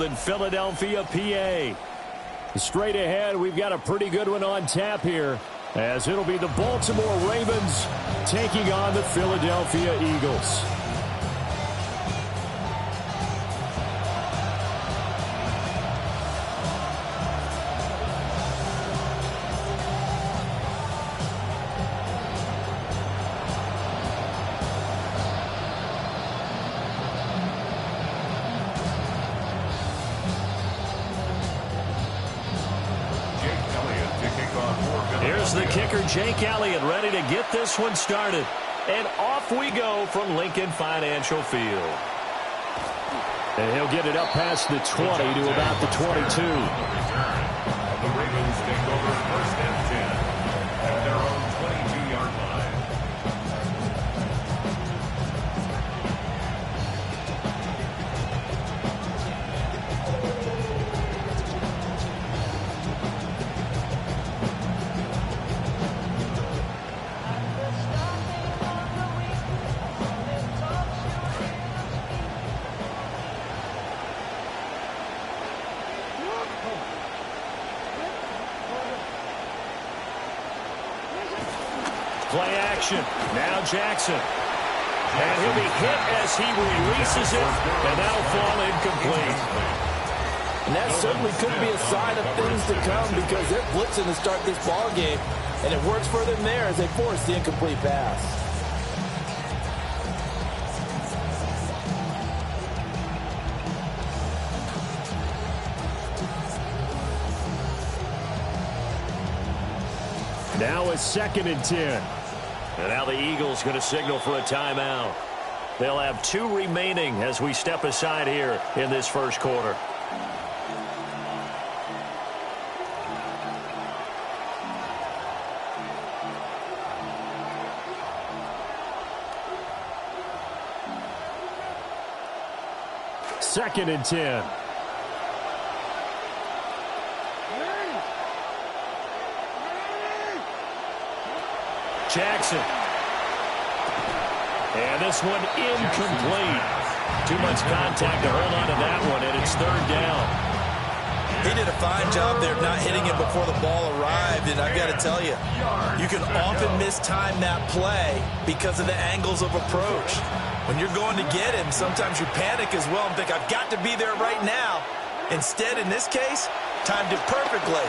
in Philadelphia, PA. Straight ahead, we've got a pretty good one on tap here, as it'll be the Baltimore Ravens taking on the Philadelphia Eagles. Here's the kicker, Jake Elliott, ready to get this one started. And off we go from Lincoln Financial Field. And he'll get it up past the 20 to about the 22. The Ravens take over first and 10 at their own 22-yard line. Play action. Now Jackson. And he'll be hit as he releases it, and that'll fall incomplete. And that certainly could be a sign of things to come, because they're blitzing to start this ball game, and it works for them there as they force the incomplete pass. Now it's 2nd and 10. And now the Eagles going to signal for a timeout. They'll have 2 remaining as we step aside here in this first quarter. Second and 10. Jackson. And this one incomplete. Too much contact to hold on to that one, and it's 3rd down. He did a fine job there not hitting him before the ball arrived, and I've got to tell you, you can often mistime that play because of the angles of approach. When you're going to get him, sometimes you panic as well and think, I've got to be there right now. Instead, in this case, timed it perfectly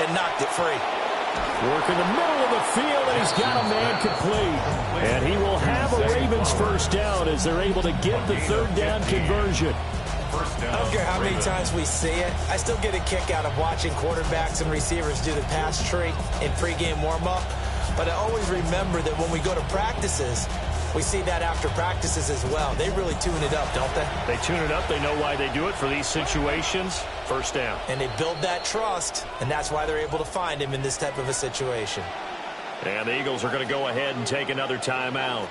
and knocked it free. Work in the middle of the field, and he's got a man complete. And he will have a Ravens first down as they're able to get the 3rd down conversion. I don't care how many times we see it. I still get a kick out of watching quarterbacks and receivers do the pass tree in pregame warm-up. But I always remember that when we go to practices, we see that after practices as well. They really tune it up, don't they? They tune it up. They know why they do it for these situations. First down. And they build that trust, and that's why they're able to find him in this type of a situation. And the Eagles are going to go ahead and take another timeout.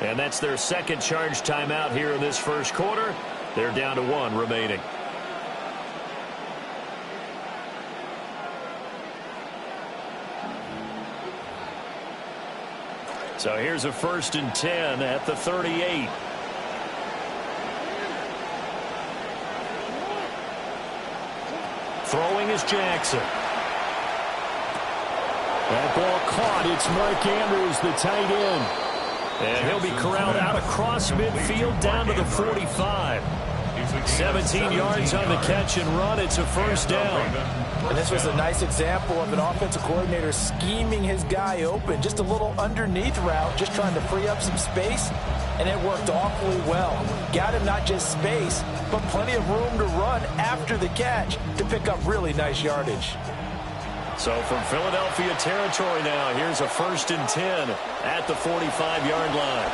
And that's their 2nd charge timeout here in this first quarter. They're down to 1 remaining. So here's a 1st and 10 at the 38. Throwing is Jackson. That ball caught. It's Mark Andrews, the tight end. And he'll be corralled out across midfield down to the 45. 17 yards on the catch and run. It's a 1st down. And this was a nice example of an offensive coordinator scheming his guy open. Just a little underneath route, just trying to free up some space, and it worked awfully well. Got him not just space, but plenty of room to run after the catch to pick up really nice yardage. So from Philadelphia territory now, here's a 1st and 10 at the 45-yard line.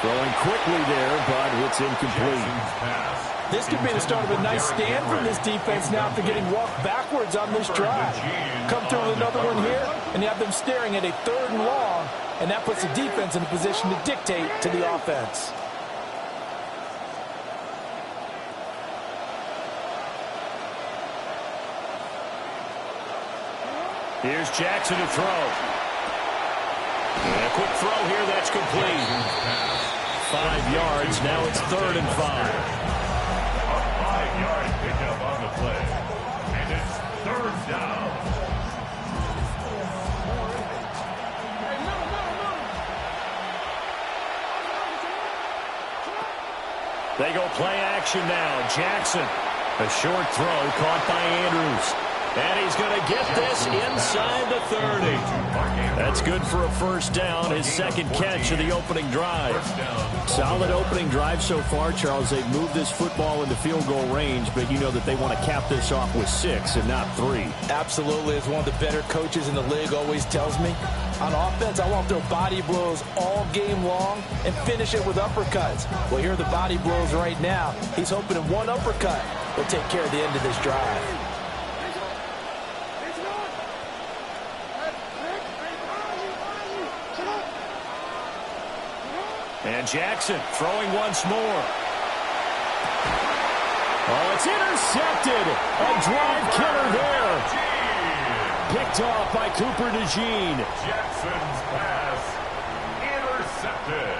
Throwing quickly there, but it's incomplete. This could be the start of a nice stand from this defense now after getting walked backwards on this drive. Come through with another one here, and you have them staring at a 3rd and long, and that puts the defense in a position to dictate to the offense. Here's Jackson to throw. And a quick throw here, that's complete. 5 yards, now it's 3rd and 5. A 5-yard They go play action now. Jackson. A short throw caught by Andrews. And he's going to get this inside the 30. That's good for a first down, his second catch of the opening drive. Solid opening drive so far, Charles. They've moved this football into field goal range, but you know that they want to cap this off with 6 and not 3. Absolutely. As one of the better coaches in the league always tells me, on offense, I want to throw body blows all game long and finish it with uppercuts. Well, here are the body blows right now. He's hoping in one uppercut will take care of the end of this drive. And Jackson throwing once more. Oh, it's intercepted. A drive killer there. Picked off by Cooper DeJean. Jackson's pass intercepted.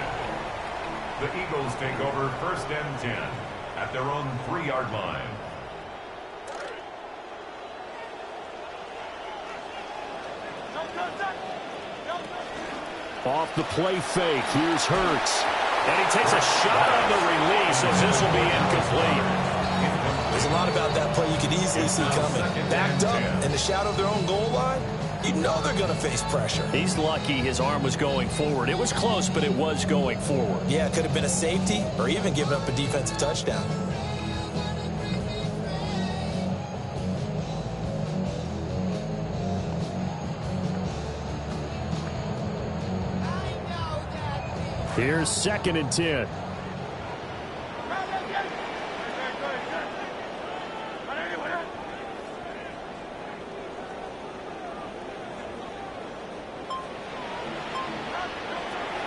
The Eagles take over 1st and 10 at their own 3-yard line. Off the play fake, here's Hurts. And he takes a shot on the release as this will be incomplete. There's a lot about that play you could easily see coming. Backed up in the shadow of their own goal line, you know they're going to face pressure. He's lucky his arm was going forward. It was close, but it was going forward. Yeah, it could have been a safety or even given up a defensive touchdown. Here's 2nd and 10.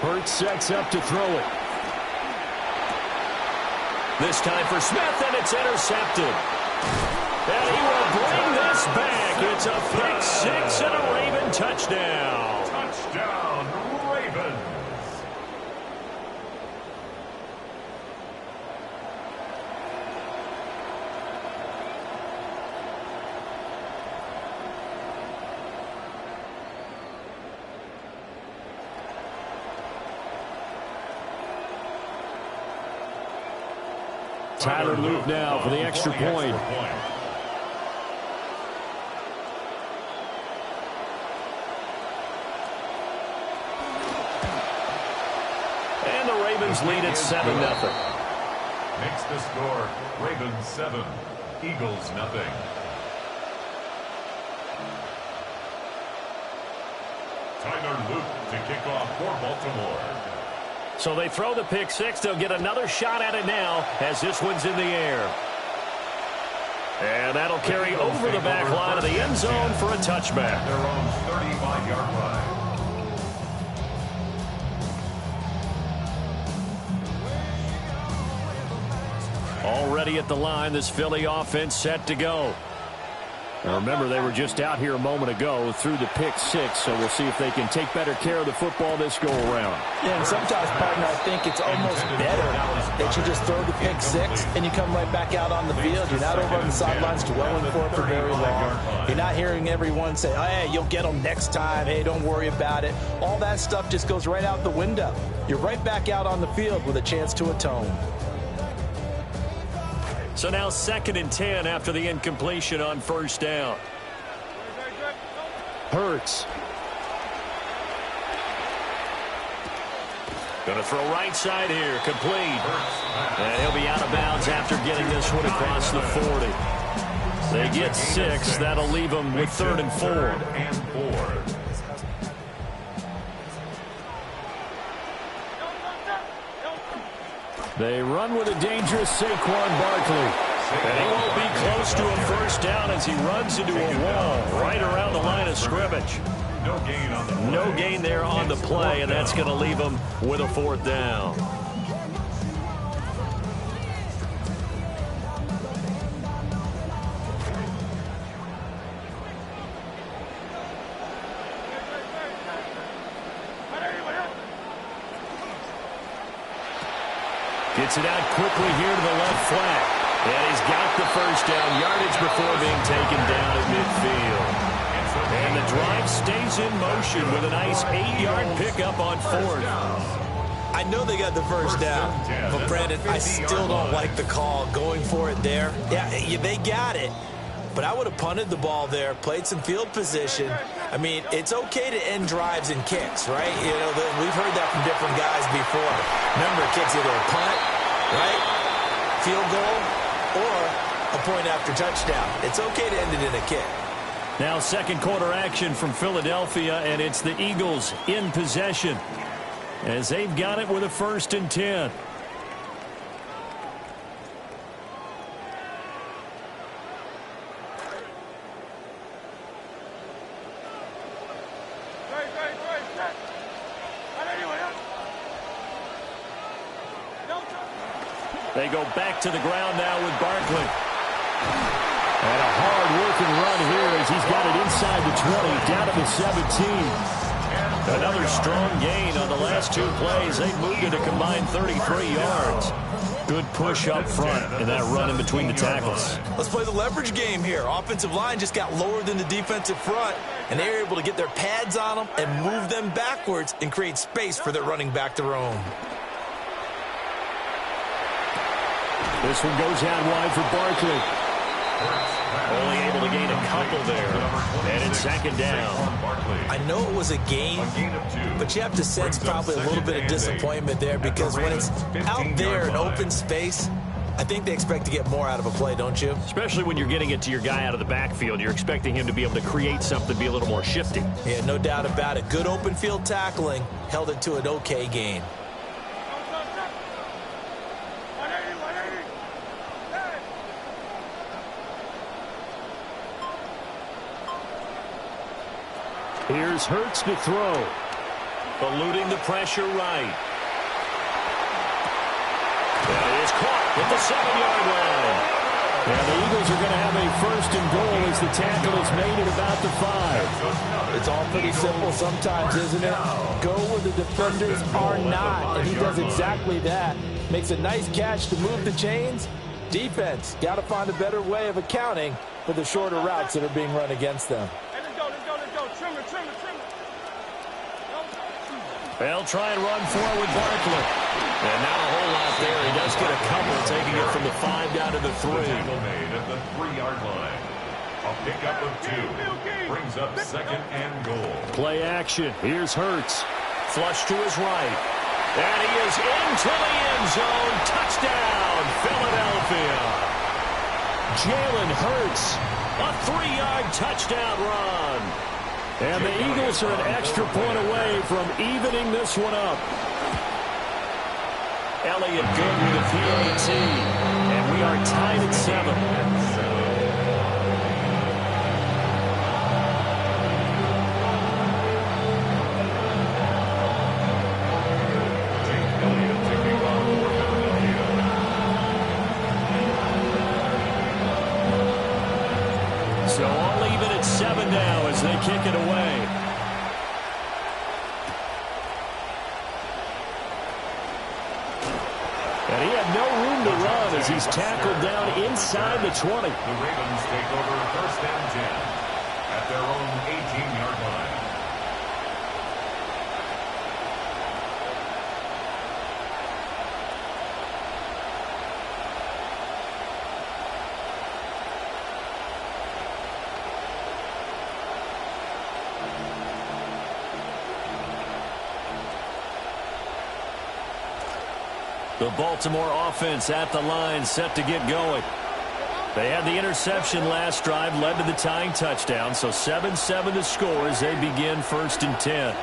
Hurts sets up to throw it. This time for Smith, and it's intercepted. And he will bring this back. It's a pick 6 and a Raven touchdown. Touchdown, Ravens. Tyler Luke now for the extra point. And the Ravens lead at 7-0. Makes the score Ravens 7, Eagles nothing. Tyler Luke to kick off for Baltimore. So they throw the pick 6. They'll get another shot at it now as this one's in the air. And that'll carry over the back line of the end zone for a touchback. Their own 35-yard line. Already at the line, this Philly offense set to go. Now remember, they were just out here a moment ago through the pick 6, so we'll see if they can take better care of the football this go-around. Yeah, and sometimes, partner, I think it's almost better that you just throw the pick 6 and you come right back out on the field. You're not over on the sidelines dwelling for it for very long. You're not hearing everyone say, oh, hey, you'll get them next time. Hey, don't worry about it. All that stuff just goes right out the window. You're right back out on the field with a chance to atone. So now 2nd and 10 after the incompletion on 1st down. Hurts. Going to throw right side here. Complete. And he'll be out of bounds after getting this one across the 40. They get 6. That'll leave them with 3rd and 4. They run with a dangerous Saquon Barkley. And he won't be close to a first down as he runs into a wall right around the line of scrimmage. No gain there on the play, and that's going to leave him with a 4th down. Gets it out quickly here to the left flat. And he's got the first down yardage before being taken down at midfield. And the drive stays in motion with a nice 8-yard pickup on 4th. I know they got the first down, but Brandon, I still don't like the call going for it there. Yeah, they got it, but I would have punted the ball there, played some field position. I mean, it's okay to end drives and kicks, right? You know, we've heard that from different guys before. Remember, kicks either a punt, right, field goal, or a point after touchdown. It's okay to end it in a kick. Now second quarter action from Philadelphia, and it's the Eagles in possession as they've got it with a 1st and 10. They go back to the ground now with Barkley. And a hard-working run here as he's got it inside the 20, down to the 17. Another strong gain on the last 2 plays. They've moved it a combined 33 yards. Good push up front in that run in between the tackles. Let's play the leverage game here. Offensive line just got lower than the defensive front, and they're able to get their pads on them and move them backwards and create space for their running back to roam. This one goes out wide for Barkley. Only able to gain a couple there. And it's 2nd down. I know it was a gain, but you have to sense probably a little bit of disappointment there because when it's out there in open space, I think they expect to get more out of a play, don't you? Especially when you're getting it to your guy out of the backfield. You're expecting him to be able to create something, be a little more shifty. Yeah, no doubt about it. Good open field tackling held it to an okay gain. Here's Hurts to throw. Eluding the pressure right. That is caught at the 7-yard line. And the Eagles are going to have a 1st and goal as the tackle is made at about the 5. It's all pretty simple sometimes, isn't it? Go where the defenders are not, and he does exactly that. Makes a nice catch to move the chains. Defense, got to find a better way of accounting for the shorter routes that are being run against them. They'll try and run forward with Barkley. And not a whole lot there. He does get a couple, taking it from the 5 down to the 3. Tackle made at the 3-yard line. A pickup of 2 brings up 2nd and goal. Play action. Here's Hurts. Flush to his right. And he is into the end zone. Touchdown, Philadelphia. Jalen Hurts, a 3-yard touchdown run. And the Eagles are an extra point away from evening this one up. Elliott good with the PAT. And we are tied at 7. So all even at 7 now as they kick it away. And he had no room to run as he's tackled down inside the 20. The Ravens take over 1st and 10 at their own 18-yard line. The Baltimore offense at the line, set to get going. They had the interception last drive, led to the tying touchdown, so 7-7 to score as they begin 1st and 10.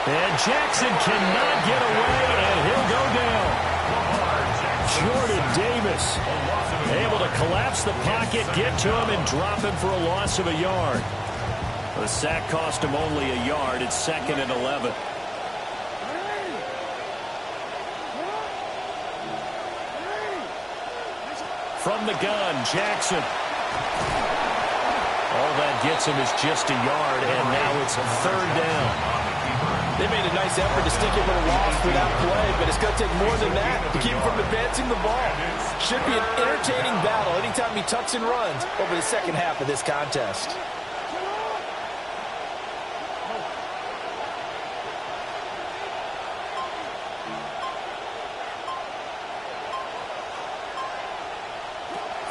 And Jackson cannot get away, and he'll go down. Jordan Davis able to collapse the pocket, get to him, and drop him for a loss of a yard. The sack cost him only a yard. It's 2nd and 11. From the gun, Jackson. All that gets him is just a yard, and now it's 3rd down. They made a nice effort to stick him with a loss for that play, but it's going to take more than that to keep him from advancing the ball. Should be an entertaining battle anytime he tucks and runs over the second half of this contest.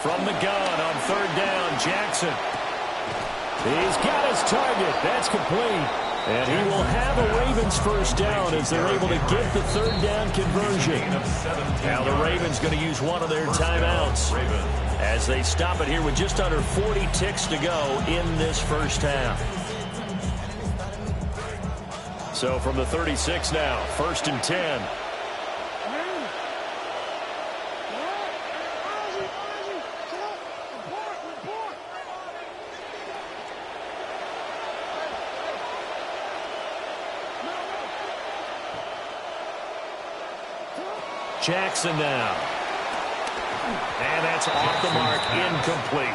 From the gun on third down, Jackson. He's got his target. That's complete. And he will have a Ravens first down as they're able to get the third down conversion. Now the Ravens going to use one of their timeouts as they stop it here with just under 40 ticks to go in this first half. So from the 36 now, 1st and 10. Jackson now. And that's off the mark, incomplete.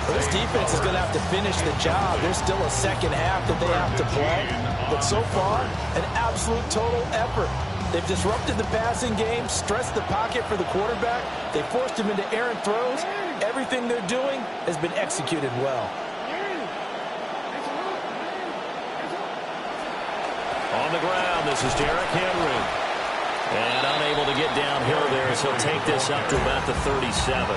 Well, this defense is going to have to finish the job. There's still a second half that they have to play. But so far, an absolute total effort. They've disrupted the passing game, stressed the pocket for the quarterback. They forced him into errant throws. Everything they're doing has been executed well. On the ground, this is Derrick Henry. And unable to get downhill there as he'll take this up to about the 37.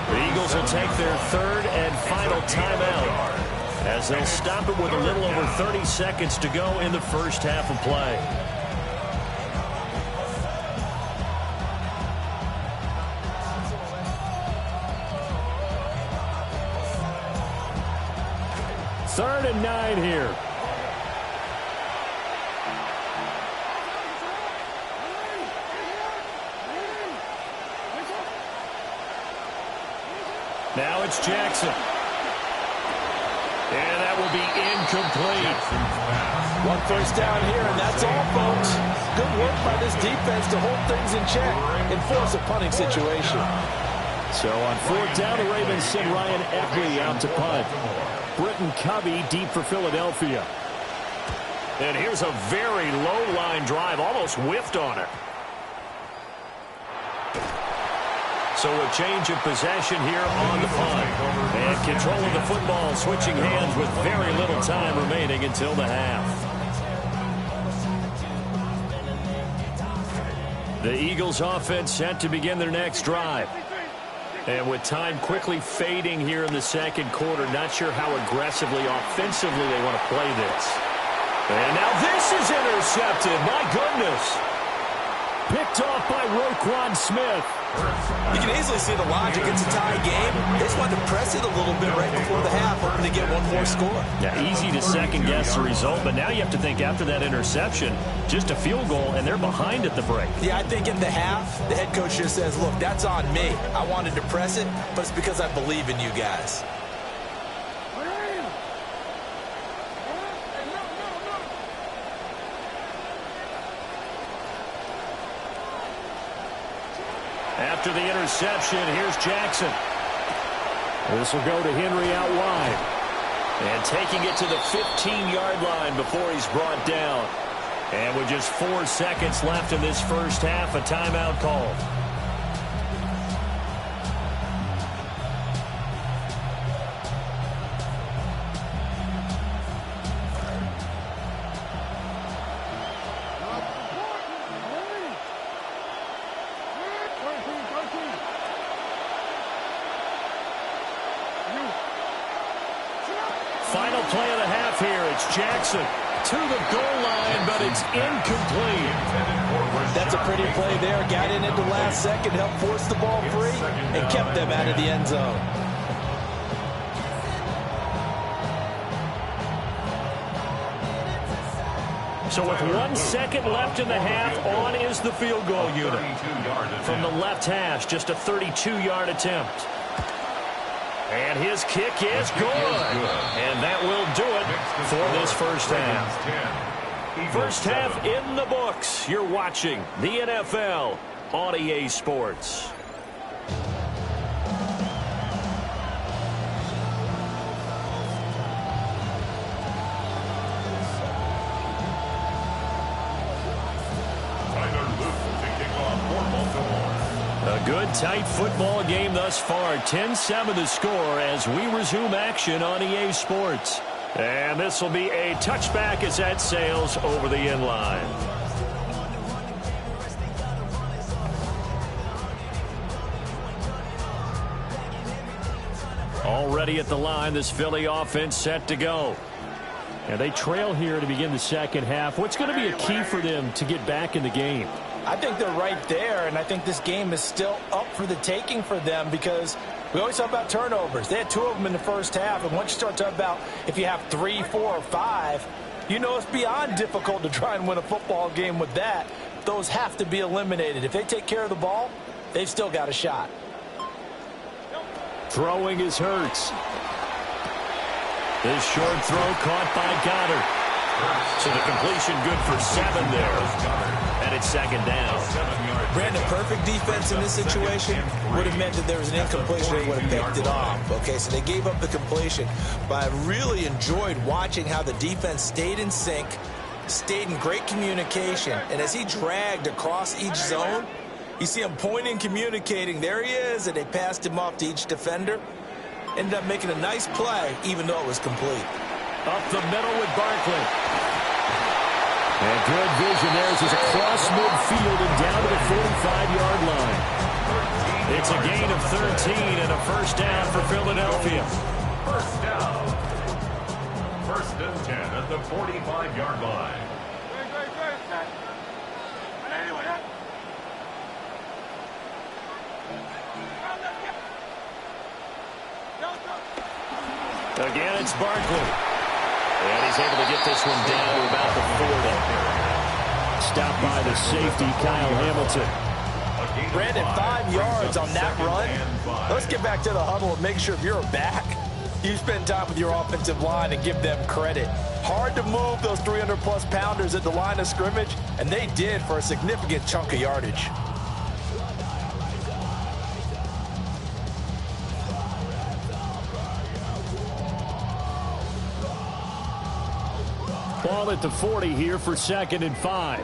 The Eagles will take their third and final timeout as they'll stop it with a little over 30 seconds to go in the first half of play. Third and 9 here. Now it's Jackson. And that will be incomplete. One first down here, and that's all, folks. Good work by this defense to hold things in check and force a punting situation. So on 4th down, the Ravens send Ryan Eckley out to punt. Britton Covey deep for Philadelphia. And here's a very low line drive, almost whiffed on it. So a change of possession here on the punt. And control of the football, switching hands with very little time remaining until the half. The Eagles offense set to begin their next drive. And with time quickly fading here in the second quarter, not sure how aggressively, offensively they want to play this. And now this is intercepted. My goodness. Picked off by Roquan Smith. You can easily see the logic. It's a tie game. They just wanted to press it a little bit right before the half, hoping to get one more score. Yeah, easy to second-guess the result, but now you have to think after that interception, just a field goal, and they're behind at the break. Yeah, I think in the half, the head coach just says, look, that's on me. I wanted to press it, but it's because I believe in you guys. After the interception, here's Jackson. This will go to Henry out wide. And taking it to the 15-yard line before he's brought down. And with just 4 seconds left in this first half, a timeout called. Final play of the half here. It's Jackson to the goal line, but it's incomplete. That's a pretty play there. Got in at the last second, helped force the ball free, and kept them out of the end zone. So with 1 second left in the half, on is the field goal unit. From the left hash, just a 32-yard attempt. And his kick is good. And that will do it for this first half. First half in the books. You're watching the NFL on EA Sports. A good, tight football game thus far. 10-7 the score as we resume action on EA Sports. And this will be a touchback as that sails over the end line. Already at the line, this Philly offense set to go. And they trail here to begin the second half. What's going to be a key for them to get back in the game? I think they're right there, and I think this game is still up for the taking for them because we always talk about turnovers. They had 2 of them in the first half, and once you start talking about if you have 3, 4, or 5, you know it's beyond difficult to try and win a football game with that. Those have to be eliminated. If they take care of the ball, they've still got a shot. Throwing is Hurts. This short throw caught by Goddard. So the completion good for 7 there. And it's second down. Brandon, perfect defense in this situation would have meant that there was an incompletion. They would have picked it off. Okay, so they gave up the completion. But I really enjoyed watching how the defense stayed in sync, stayed in great communication. And as he dragged across each zone, you see him pointing, communicating. There he is, and they passed him off to each defender. Ended up making a nice play, even though it was complete. Up the middle with Barkley. And good vision there as he's across midfield and down to the 45-yard line. It's a gain of 13 and a first down for Philadelphia. First down. 1st and 10 at the 45-yard line. Again, it's Barkley. And he's able to get this one down to about the 40. Stopped by the safety, Kyle Hamilton. Brandon, 5 yards on that run. Let's get back to the huddle and make sure if you're a back, you spend time with your offensive line and give them credit. Hard to move those 300-plus pounders at the line of scrimmage, and they did for a significant chunk of yardage. Ball at the 40 here for 2nd and 5.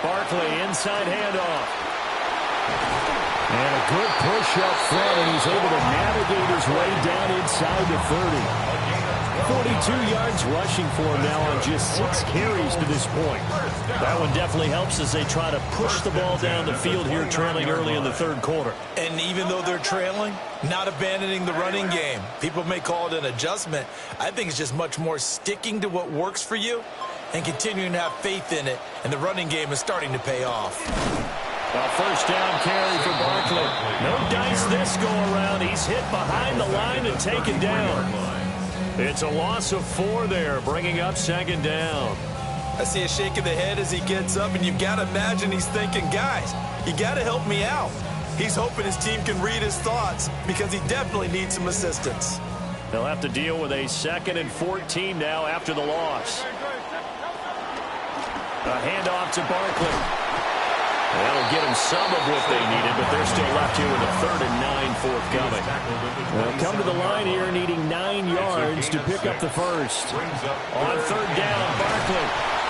Barkley inside handoff. And a good push up front, and he's able to navigate his way down inside the 30. 42 yards rushing for him now on just 6 carries to this point. That one definitely helps as they try to push the ball down the field here, trailing early in the 3rd quarter. And even though they're trailing, not abandoning the running game. People may call it an adjustment. I think it's just much more sticking to what works for you and continuing to have faith in it. And the running game is starting to pay off. A first down carry for Barkley. No dice this go around. He's hit behind the line and taken down. It's a loss of 4 there, bringing up 2nd down. I see a shake of the head as he gets up, and you've got to imagine he's thinking, guys, you got to help me out. He's hoping his team can read his thoughts because he definitely needs some assistance. They'll have to deal with a 2nd and 14 now after the loss. A handoff to Barkley. That'll get them some of what they needed, but they're still left here with a 3rd and 9 forthcoming. They'll come to the line here needing 9 yards to pick up the first. On 3rd down, Barkley.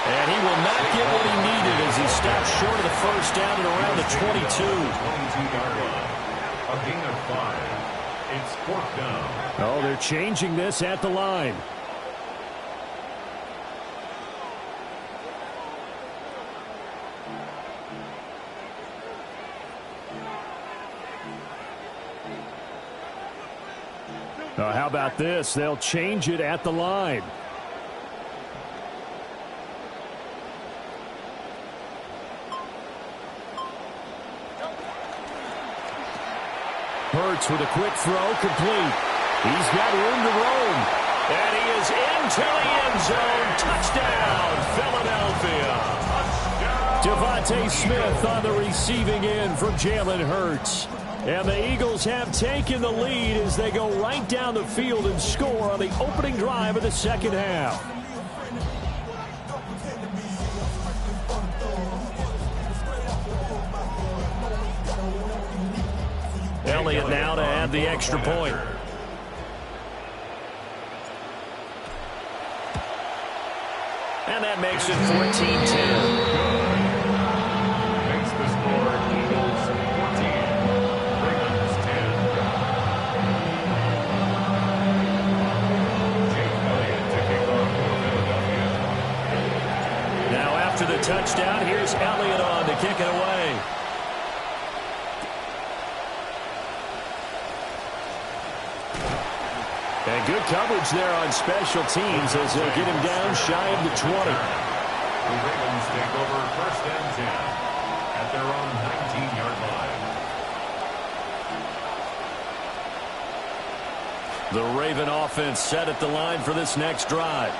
And he will not get what he needed as he stops short of the first down at around the 22. A gain of 5. It's 4th down. Oh, they're changing this at the line. How about this? They'll change it at the line. Hurts with a quick throw, complete. He's got room to roam. And he is into the end zone. Touchdown, Philadelphia. Devontae Smith on the receiving end from Jalen Hurts. And the Eagles have taken the lead as they go right down the field and score on the opening drive of the 2nd half. Elliott now to add the extra point. And that makes it 14-10. Makes the score Eagles 14, Ravens 10. Jake Elliott to kick off for Philadelphia. Now after the touchdown, here's Elliott on to kick it away. And good coverage there on special teams as they'll get him down shy of the 20. The Ravens take over 1st and 10 at their own 19-yard line. The Raven offense set at the line for this next drive.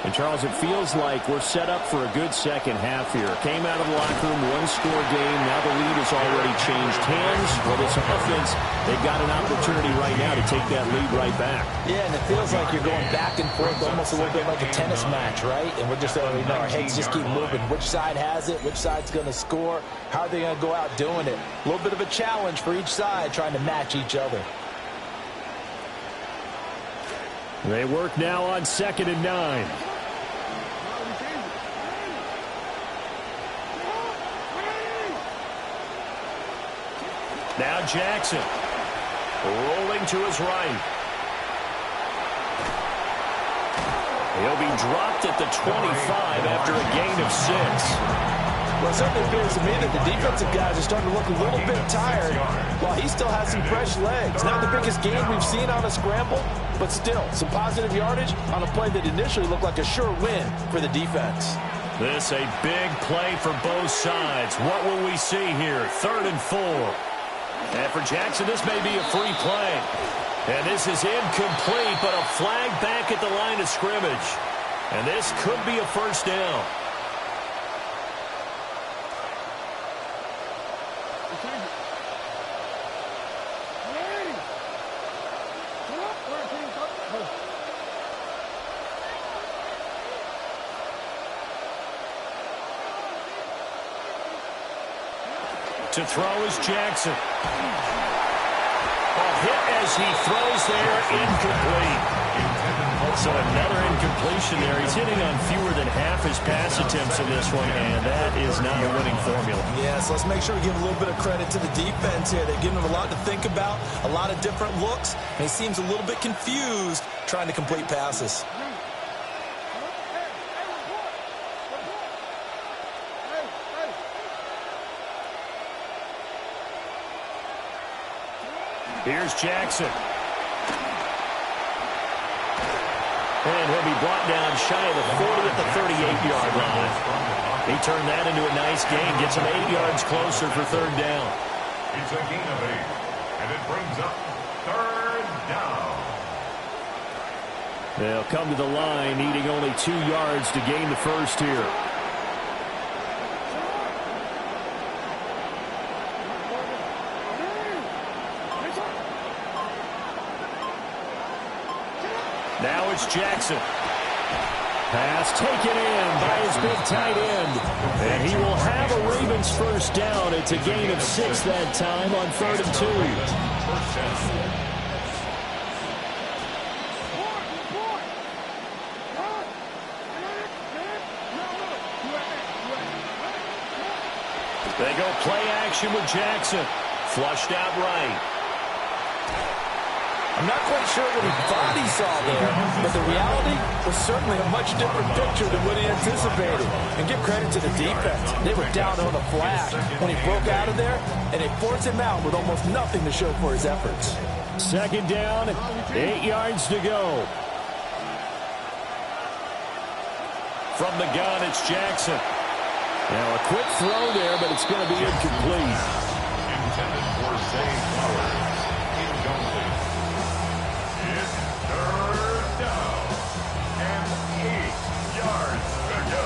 And, Charles, it feels like we're set up for a good second half here. Came out of the locker room, one-score game. Now the lead has already changed hands. Well, this offense, they've got an opportunity right now to take that lead right back. Yeah, and it feels like you're going back and forth almost a little bit like a tennis match, right? And we're just already know our heads just keep moving. Which side has it? Which side's going to score? How are they going to go out doing it? A little bit of a challenge for each side trying to match each other. They work now on 2nd and 9. Now Jackson rolling to his right. He'll be dropped at the 25 after a gain of 6. Well, it certainly appears to me that the defensive guys are starting to look a little bit tired while he still has some fresh legs. Not the biggest gain we've seen on a scramble, but still some positive yardage on a play that initially looked like a sure win for the defense. This a big play for both sides. What will we see here? 3rd and 4. And for Jackson, this may be a free play. And this is incomplete, but a flag back at the line of scrimmage. And this could be a 1st down. To throw is Jackson. A hit as he throws there, incomplete. So another incompletion there. He's hitting on fewer than half his pass attempts in this one, and that is not a winning formula. Yeah, so let's make sure we give a little bit of credit to the defense here. They're giving him a lot to think about, a lot of different looks, and he seems a little bit confused trying to complete passes. Here's Jackson. And he'll be brought down shy of the 40 at the 38-yard line. He turned that into a nice gain, gets him 8 yards closer for 3rd down. It's a gain of 8, and it brings up 3rd down. They'll come to the line, needing only 2 yards to gain the 1st here. Now it's Jackson. Pass taken in by his big tight end. And he will have a Ravens 1st down. It's a gain of 6 that time on 3rd and 2. They go play action with Jackson. Flushed out right. I'm not quite sure what he thought he saw there, but the reality was certainly a much different picture than what he anticipated. And give credit to the defense. They were down on a flash when he broke out of there, and they forced him out with almost nothing to show for his efforts. 2nd down, 8 yards to go. From the gun, it's Jackson. Now a quick throw there, but it's going to be incomplete. Intended for Zay Flowers. Incomplete. It's 3rd down and 8 yards to go.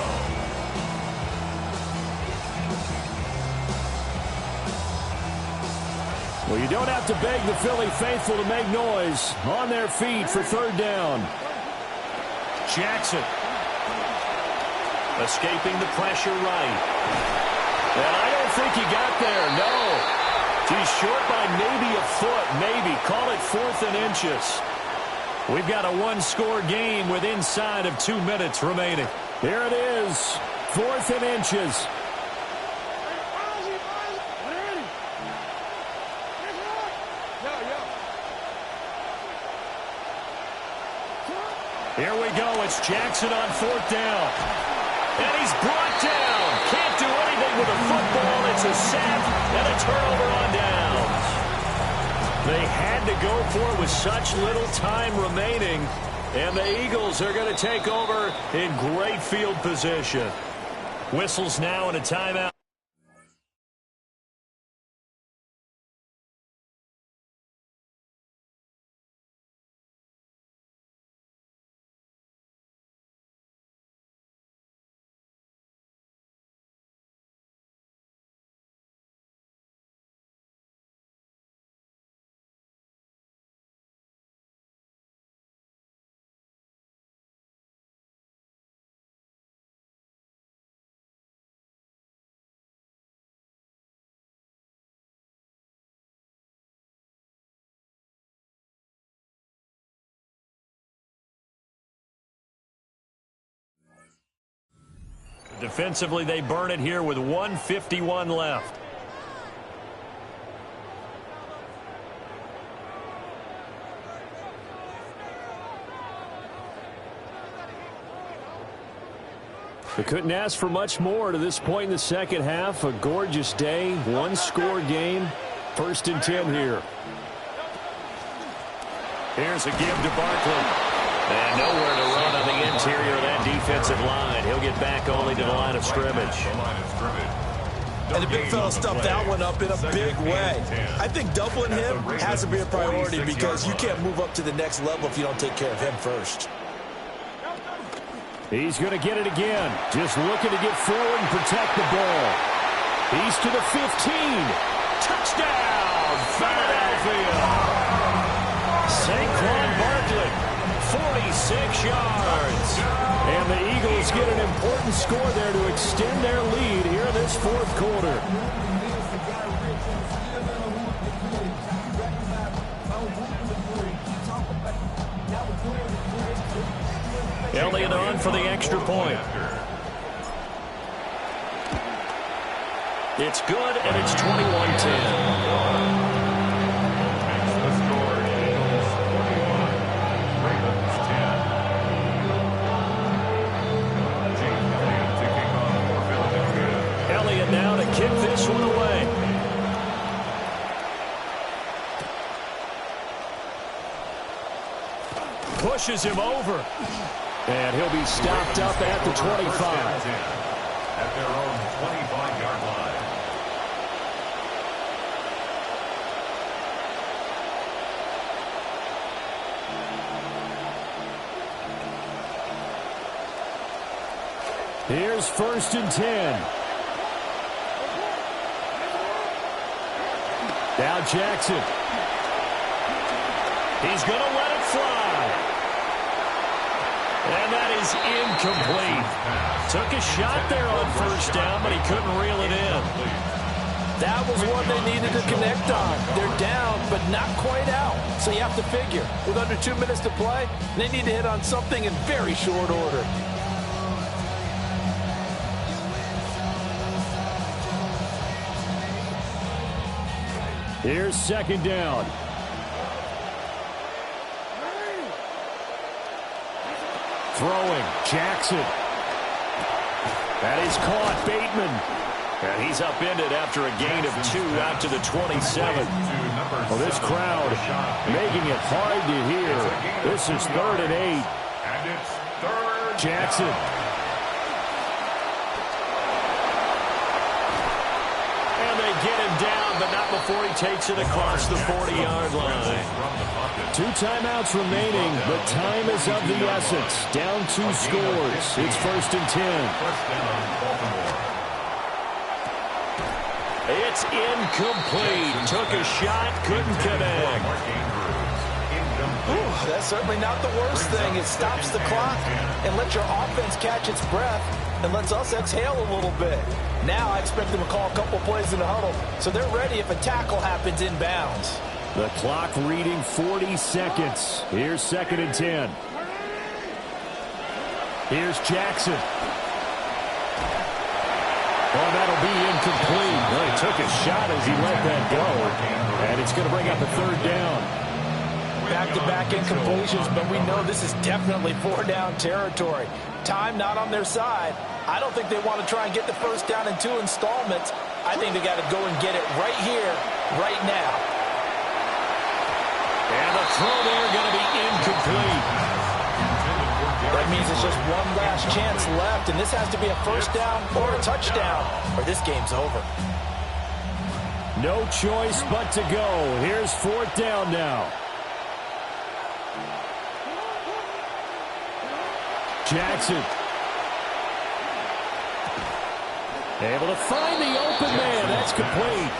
Well, you don't have to beg the Philly faithful to make noise. On their feet for 3rd down. Jackson. Escaping the pressure right. And I don't think he got there, no. He's short by maybe a foot, maybe. Call it 4th and inches. We've got a 1-score game with inside of 2 minutes remaining. Here it is, 4th and inches. Here we go, it's Jackson on 4th down. And he's brought down. Can't do anything with the football. It's a sack and a turnover on downs. They had to go for it with such little time remaining. And the Eagles are going to take over in great field position. Whistles now and a timeout. Defensively, they burn it here with 1:51 left. They couldn't ask for much more to this point in the second half. A gorgeous day, one-score game. 1st and 10 here. Here's a give to Barkley. And nowhere to run on the interior of that defensive line. He'll get back only to the line of scrimmage. And the big fella stuffed that one up in a big way. I think doubling him has to be a priority because you can't move up to the next level if you don't take care of him first. He's going to get it again. Just looking to get forward and protect the ball. He's to the 15. Touchdown, Philadelphia. Saquon Barkley. 46 yards. And the Eagles get an important score there to extend their lead here in this 4th quarter. Elliott on for the extra point. It's good, and it's 21-10. Now to kick this one away. Pushes him over. And he'll be stopped up at the 25. At their own 25-yard line. Here's 1st and 10. Now Jackson. He's going to let it fly. And that is incomplete. Took a shot there on 1st down, but he couldn't reel it in. That was one they needed to connect on. They're down, but not quite out. So you have to figure, with under 2 minutes to play, they need to hit on something in very short order. Here's 2nd down. Throwing, Jackson. That is caught, Bateman. And he's upended after a gain of 2 out to the 27. Well, this crowd making it hard to hear. This is 3rd and 8. And it's 3rd. Jackson. Get him down, but not before he takes it across the 40-yard line. 2 timeouts remaining, but time is of the essence. Down 2 scores. It's 1st and 10. It's incomplete. Took a shot, couldn't connect. Ooh, that's certainly not the worst thing. It stops the clock and lets your offense catch its breath and lets us exhale a little bit. Now I expect them to call a couple plays in the huddle, so they're ready if a tackle happens inbounds. The clock reading 40 seconds. Here's 2nd and 10. Here's Jackson. Oh, that'll be incomplete. Well, he took a shot as he let that go, and it's going to bring up a 3rd down. Back-to-back incompletions, but we know this is definitely 4-down territory. Time not on their side. I don't think they want to try and get the 1st down in 2 installments. I think they got to go and get it right here, right now. throw there going to be incomplete. That means it's just one last chance left, and this has to be a first down or a touchdown, or this game's over. No choice but to go. Here's fourth down now. Jackson. Able to find the open man. That's complete.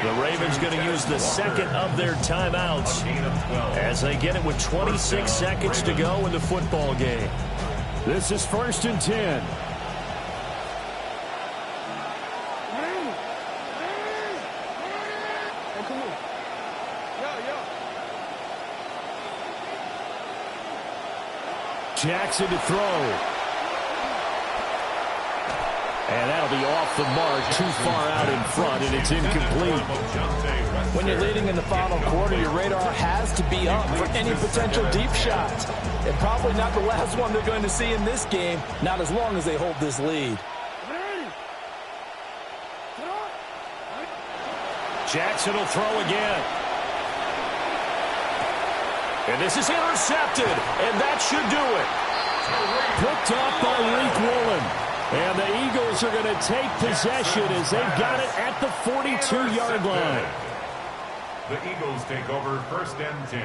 The Ravens going to use the second of their timeouts as they get it with 26 seconds to go in the football game. This is 1st and 10. Jackson to throw. And that'll be off the mark, too far out in front, and it's incomplete. When you're leading in the final quarter, your radar has to be up for any potential deep shots. And probably not the last one they're going to see in this game, not as long as they hold this lead. Jackson will throw again. And this is intercepted, and that should do it. Picked off by Leek Woolen. And the Eagles are going to take possession as they've got it at the 42-yard line. The Eagles take over 1st and 10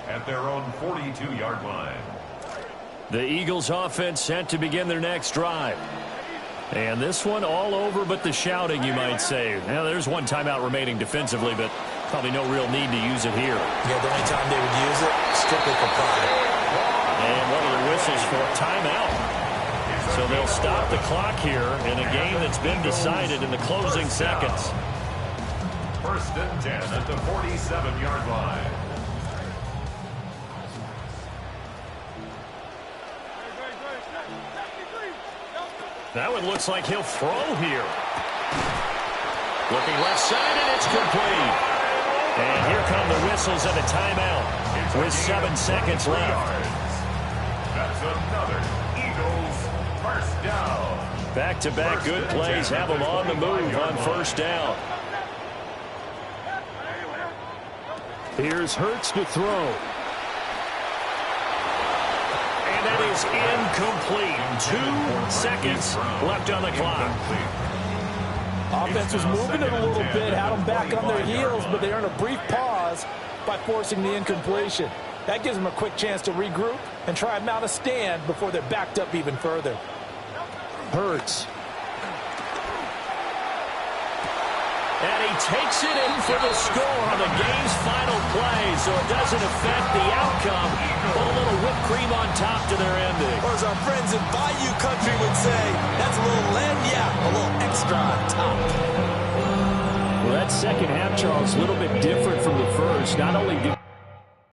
at their own 42-yard line. The Eagles offense set to begin their next drive. And this one all over but the shouting, you might say. Now, there's one timeout remaining defensively, but probably no real need to use it here. Yeah, the only time they would use it, strictly for pride. And one of the whistles for a timeout. So they'll stop the clock here in a game that's been decided in the closing seconds. 1st and 10 at the 47-yard line. That one looks like he'll throw here. Looking left side, and it's complete. And here come the whistles and a timeout with 7 seconds left. That's another Eagles first down. Back-to-back good plays have them on the move on 1st down. Here's Hurts to throw. And that is incomplete. 2 seconds left on the clock. Offense was moving it a little bit, had them back on their heels, but they earned a brief pause by forcing the incompletion. That gives them a quick chance to regroup and try and mount a stand before they're backed up even further. Hurts. And he takes it in for the score on the game's final play, so it doesn't affect the outcome, but a little whipped cream on top to their ending. Or as our friends in Bayou Country would say, that's a little lagniappe, a little extra on top. Well, that second half, Charles, a little bit different from the first. Not only did